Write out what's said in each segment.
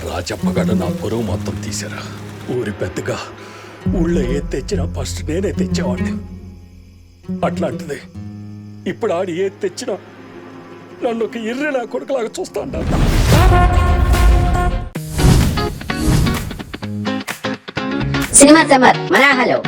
రాజప్పగడ నా పొరుగు మొత్తం తీశారా. ఊరి పెద్దగా ఊళ్ళో ఏది తెచ్చినా ఫస్ట్ నేనే తెచ్చేవాడిని. అట్లాంటిది ఇప్పుడు ఆడి ఏది తెచ్చినా నన్ను ఒక ఇర్రె నా కొడుకులాగా చూస్తా ఉంటాను. సినిమా సమ్మర్ మనాహలో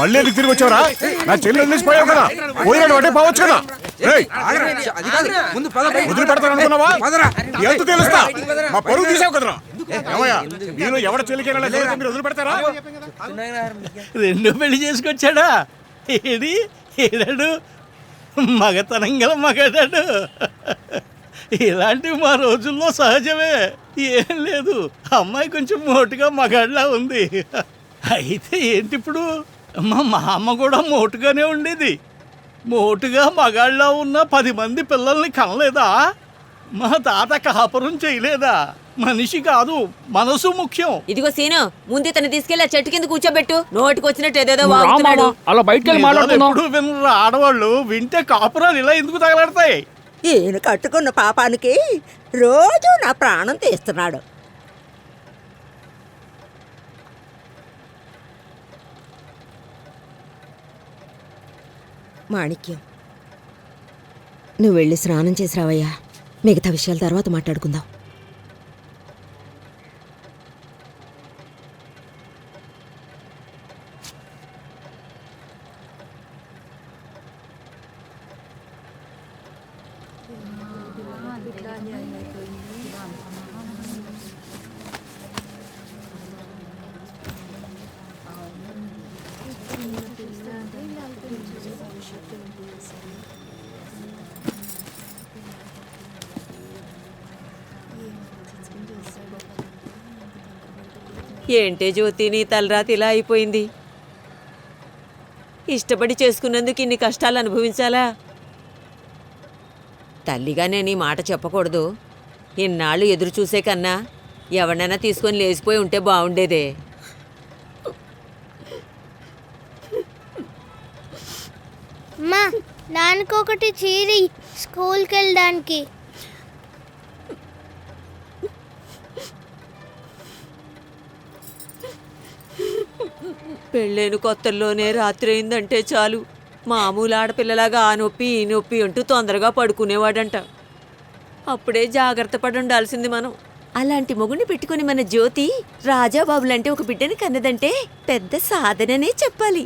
మళ్ళీ ఎందుకు తిరిగి వచ్చావరా? నా చెల్లి వదిలేసిపోయావు కదా, పోయినాడు అంటే పోవచ్చు కదా. వదిలి పెడతాను అనుకున్నావా? ఎంత తెలుస్తా మా పరువు తీసావు కదరా. ఏమయ్యా మీరు ఎవడ చెల్లికైనా మీరు వదిలి పెడతారా? రెండో పెళ్లి చేసుకొచ్చాడా? ఏది ఏడాడు మగతనం గల మగాడాడు. ఇలాంటివి మా రోజుల్లో సహజమే. ఏం లేదు, అమ్మాయి కొంచెం మోటుగా మగాడిలా ఉంది. అయితే ఏంటి ఇప్పుడు? మా అమ్మ కూడా మోటుగానే ఉండేది. మోటుగా మగాళ్ళ ఉన్న 10 మంది పిల్లల్ని కనలేదా? మా తాత కాపురం చేయలేదా? మనిషి కాదు మనసు ముఖ్యం. ఇదిగో సీను, ముందే తను తీసుకెళ్లి ఆ చెట్టు కింద కూర్చోబెట్టు. నోటికి వచ్చినట్టు ఏదేదో వాగుతున్నాడు. అలా బయటకెళ్ళి మాట్లాడుతున్నాడు. వినరా ఆడవాళ్ళు? వింటే కాపురాలు ఇలా ఎందుకు తగలాడతాయి? ఈయన కట్టుకున్న పాపానికి రోజు నా ప్రాణం తీస్తున్నాడు. మాణిక్యం, నువ్వు వెళ్ళి స్నానం చేసి రావయ్యా. మిగతా విషయాల తర్వాత మాట్లాడుకుందాం. ఏంటే జ్యోతి, నీ తలరాతి ఇలా అయిపోయింది. ఇష్టపడి చేసుకున్నందుకు ఇన్ని కష్టాలు అనుభవించాలా? తల్లిగానే నీ మాట చెప్పకూడదు. ఇన్నాళ్ళు ఎదురు చూసే కన్నా ఎవరినైనా తీసుకొని లేచిపోయి ఉంటే బాగుండేదే. అమ్మా, దానికొకటి చీరి స్కూల్కి వెళ్ళడానికి. పెళ్ళైన కొత్తల్లోనే రాత్రి అయిందంటే చాలు మామూలు ఆడపిల్లలాగా ఆ నొప్పి ఈ నొప్పి అంటూ తొందరగా పడుకునేవాడంట. అప్పుడే జాగ్రత్త పడి ఉండాల్సింది మనం. అలాంటి మొగుడిని పెట్టుకుని మన జ్యోతి రాజాబాబులంటే ఒక బిడ్డని కన్నదంటే పెద్ద సాధననే చెప్పాలి.